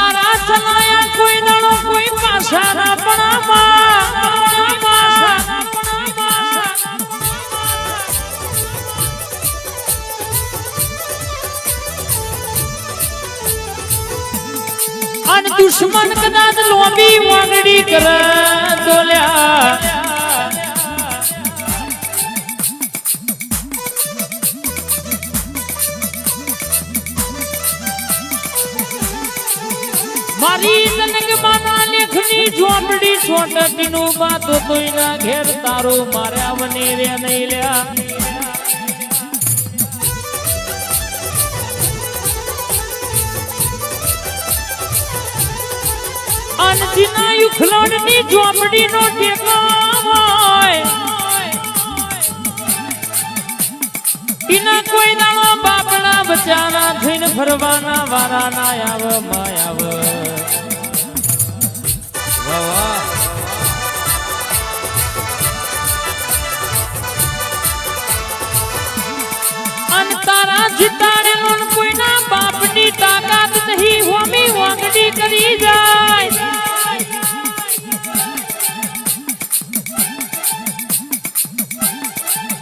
વારા ચલાયા કોઈ દાડો કોઈ પાછા ના અને દુશ્મન કદાચ લોબી વાંગડી કરે દોલ્યા મારી જનક માના લેખની ઝોપડી છોટટી નું બાતો તોયના ઘેર તારું માર્યા વની રે નહીં લ્યા અનજીના યુખલોડની ઝોપડી નો ટેકો હોય ઇના કોઈ દાણો બાપડા બચારા થઈને ફરવાના વારા ના આવ માયાવ વાહ અન તારા જીતાડેલો કોઈના બાપની તાકાત નહીં હોમી વાંગડી કરી જાય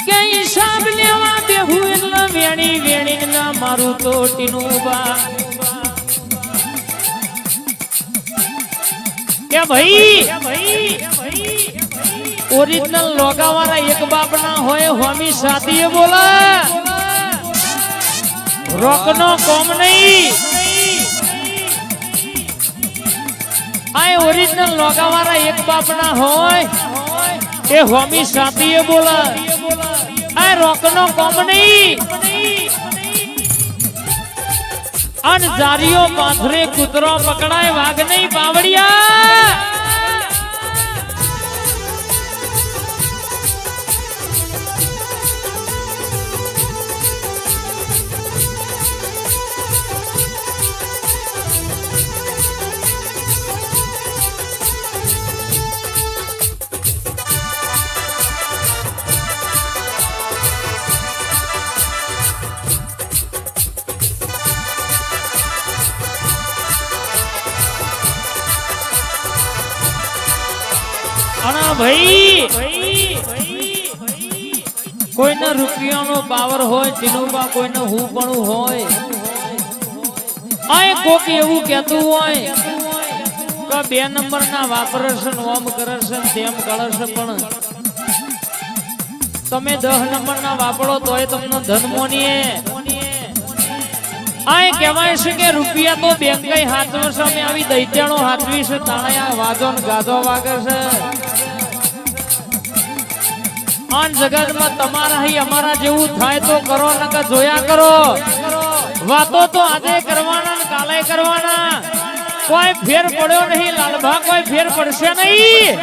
કે હિસાબ લેવા બેહુ એટલે વેણી વેણી ના મારું તો ટીનું બા કે ભાઈ ઓરિજિનલ લોગાવાળા એક બાપ ના હોય હોમી સાથીએ બોલા રોકનો કોમ નહીં આ ઓરિજિનલ લોગાવાળા એક બાપ ના હોય એ હોમી સાથીએ બોલા આ રોકનો કોમ નહીં અન જારીઓ પાથરે કૂતરો પકડાય વાઘ નહીં બાવડિયા ભાઈ કોઈના રૂપિયાનો પાવર હોય ટીનુબા કોઈને હું પણ હોય આ કોક એવું કહેતું હોય કે 2 નંબરના વાપરે છે ઓમ કરે છે તેમ કરે છે પણ તમે 10 નંબરના વાપરો તોય તમને ધનમોનીએ આ કહેવાય છે કે રૂપિયા તો બેંકઈ હાથવે છે અમે આવી દૈત્યાનો હાથવી છે તાણ્યા વાજો ને ગાજો વાગે છે આન જગતમાં તમારા હી અમારા જેવું થાય તો કરો નકર જોયા કરો વાતો તો આજે કરવાના ને કાલે કરવાના કોઈ ફેર પડ્યો નહીં લાલભા કોઈ ફેર પડશે નહીં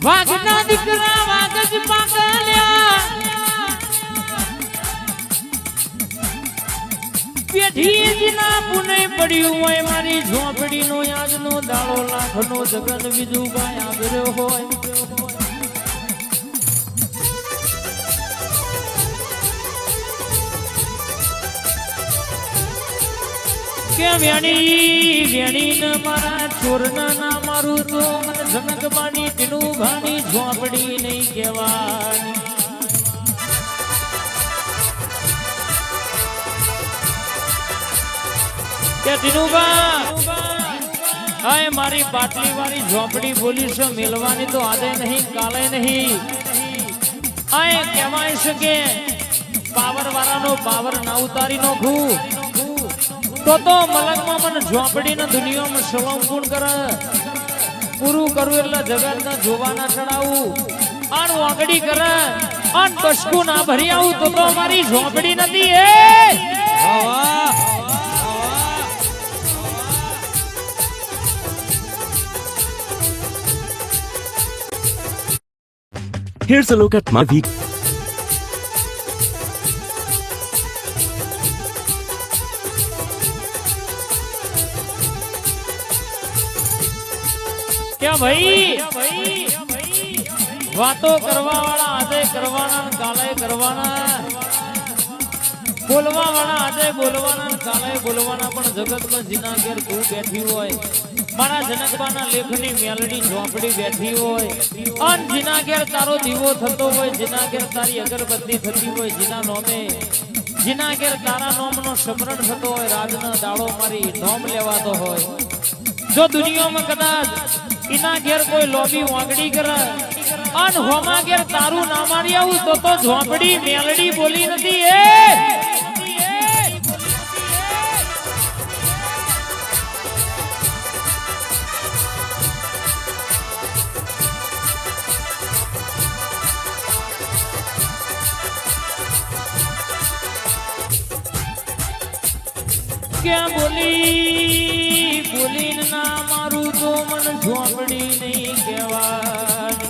વાઘના દીકરા વાઘ જ પાકલ્યા પેઢી જ ના પુને પડ્યું હોય મારી ઝોપડી નો યાદનો દાડો લાખનો જગન બીજું ભાઈ આવ્યો હોય કે વેણી વેણી ને મારા ચોરના ના મારું તો મને જનક બાની ટીનું ભાની ઝોપડી નહીં કહેવાની કે ટીનુબા હાય મારી પાટલી વાળી ઝોપડી બોલી છે મેલવાની તો આજે નહીં કાલે નહીં આય કહેવાય છે કે પાવર વાળાનો પાવર ના ઉતારી નોખું તો મલકમાં મને ઝોપડીના દુનિયામાં સલામ ગુણ કરે પૂરું કરું એટલે જગતના જોવાના ચડાવું આણ વાંગડી કરે અન બસકું ના ભરી આવું તો મારી ઝોપડી નથી એ Here's a look at my week. क्या भाई वातो करवा वाला आजे करवाना काले करवाना बोलवा वाला आजे बोलवाना काले बोलवाना पण जगत में जिना घेर तू बैठी होय मारा जनकबाना लेखनी मेलडी झोपड़ी बैठी होय अन जिना घेर तारो दीवो थतो होय जिना घेर तारी अगरबत्ती थती होय जिना नोमे जिना घेर तारा नोमनो समरण थतो होय राजना दाड़ो मारी नोम लेवातो होय जो दुनिया में कदाच इना घेर कोई लोबी वागड़ी करे अन होमा घेर तारू ना मारी आऊ तो झोपड़ी मेलडी बोली नथी ए क्या बोली बोली ना मारू तो मन झोपड़ी नहीं कहवानी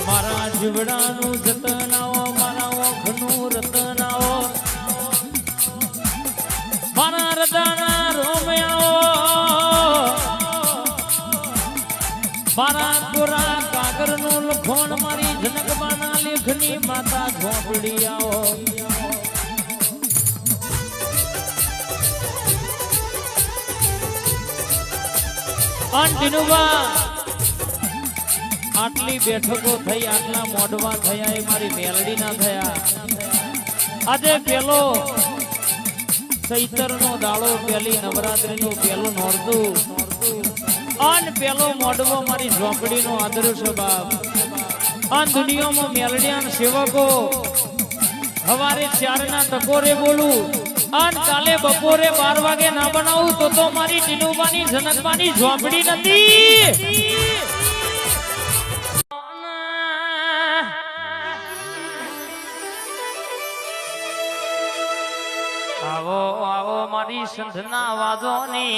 मारा जीवड़ानु जतनाओ मारा ओखनु रतनाओ मारा रदाना रोमयाओ मारा पुरा कागर नु लखोन मारी जनकबाना लेखनी माता झोपड़ी आओ अंतिनुबा आटली बैठको थई आटला मोडवा थया ए मारी मेलडी ना थया आजे पेलो चैतर नो दाड़ो पेली नवरात्रि नो पेलो नोरतु अन पेलो मोडवो मारी झोपड़ी नो आदर्श बाप अन दुनिया में मेलडियान सेवको हवारे 4 ना टकोरे बोलू अन काले बपोरे 12 वागे ना बनाऊ तो मारी टीनुबानी जनकबानी झोपड़ी नथी आवो आवो मारी संधना वाजोनी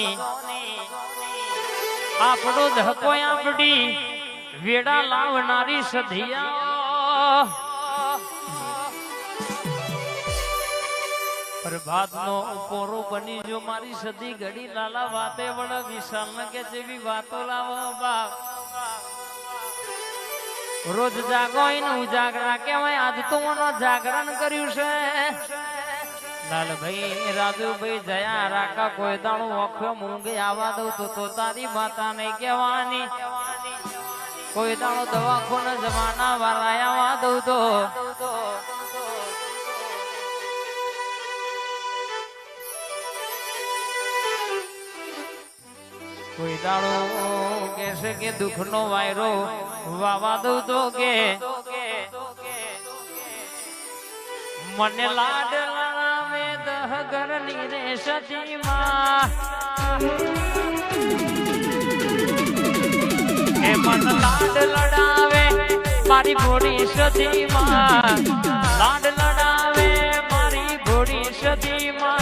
आपड़ो धको आपड़ी वेड़ा लावनारी सधिया प्रभात नो पोरो बनी जो मारी सधी घड़ी लाला बाते बड़ा विशाल न के जेवी बातो लावो बाप रोज जागो इन उजागरा के मैं आज तो मनो जागरण कर्यु छे लाल भाई राजू भाई जया राका कोई दाणो अखो मूंगे आवा दो तो तारी माता नहीं कहवानी कोई दाणो दवाखोन जमाना वाला आवा दो तो कोई दाणो कैसे के दुख नो वायरो वावा दो तो के मने लाड लावे दह गरनी रे सती मां ए मन लाड लड़ावे मारी घोड़ी सती मां लाड लड़ावे मारी घोड़ी सती मां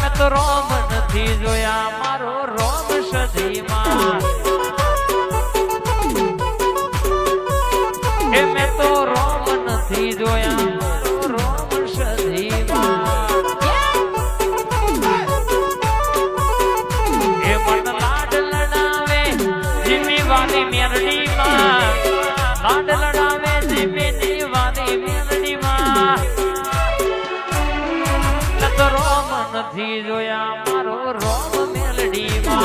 मैं तो रोम नथी जोया मारो रोम सती मां ए मैं तो रोम नथी जोया लाड लड़ावे जिमेनी वाली मेलडी मां तो रोम नथी जोया मारो रोम मेलडी मां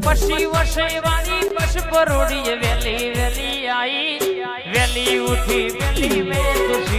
पशी वशे वाली पश परोड़ी वेली वेली आई वेली उठी वेली में तुझी